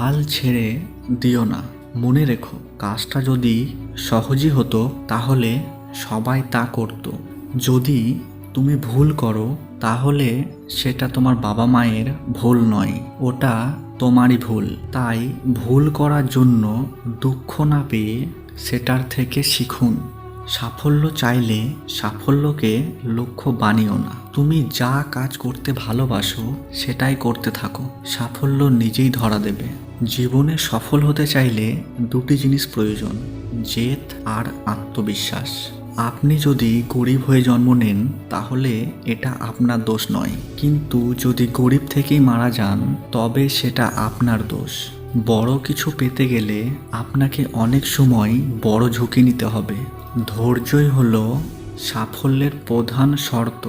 হাল ছেড়ে দিও না। মনে রেখো, কাজটা যদি সহজই হতো তাহলে সবাই তা করত। যদি তুমি ভুল করো তাহলে সেটা তোমার বাবা মায়ের ভুল নয়, ওটা তোমারই ভুল। তাই ভুল করার জন্য দুঃখ না পেয়ে সেটার থেকে শিখুন। সাফল্য চাইলে সাফল্যকে লক্ষ্য বানিও না। তুমি যা কাজ করতে ভালোবাসো সেটাই করতে থাকো, সাফল্য নিজেই ধরা দেবে। জীবনে সফল হতে চাইলে দুটি জিনিস প্রয়োজন, জেদ আর আত্মবিশ্বাস। আপনি যদি গরিব হয়ে জন্ম নেন তাহলে এটা আপনার দোষ নয়, কিন্তু যদি গরিব থেকেই মারা যান তবে সেটা আপনার দোষ। বড় কিছু পেতে গেলে আপনাকে অনেক সময় বড় ঝুঁকি নিতে হবে। ধৈর্যই হলো সাফল্যের প্রধান শর্ত।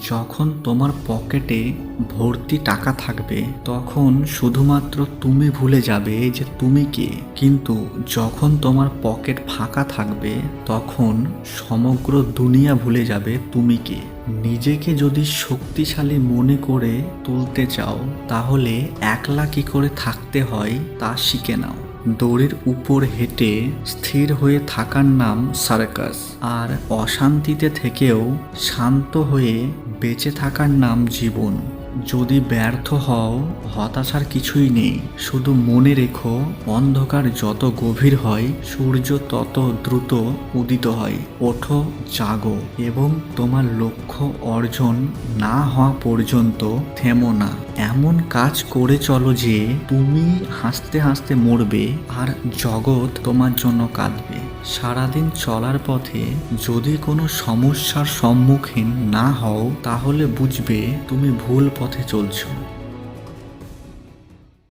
যখন তোমার পকেটে ভর্তি টাকা থাকবে তখন শুধুমাত্র তুমি ভুলে যাবে যে তুমি কে, কিন্তু যখন তোমার পকেট ফাঁকা থাকবে তখন সমগ্র দুনিয়া ভুলে যাবে তুমি কে। নিজেকে যদি শক্তিশালী মনে করে তুলতে চাও তাহলে একলা কি করে থাকতে হয় তা শিখে নাও। দড়ির উপর হেঁটে স্থির হয়ে থাকার নাম সার্কাস, আর অশান্তিতে থেকেও শান্ত হয়ে বেঁচে থাকার নাম জীবন। যদি ব্যর্থ হও, হতাশার কিছুই নেই, শুধু মনে রেখো অন্ধকার যত গভীর হয় সূর্য তত দ্রুত উদিত হয়। ওঠো, জাগো এবং তোমার লক্ষ্য অর্জন না হওয়া পর্যন্ত থেমো না। এমন কাজ করে চলো যে তুমি হাসতে হাসতে মরবে আর জগৎ তোমার জন্য কাঁদবে। সারাদিন চলার পথে যদি কোনো সমস্যার সম্মুখীন না হও তাহলে বুঝবে তুমি ভুল পথে চলছো।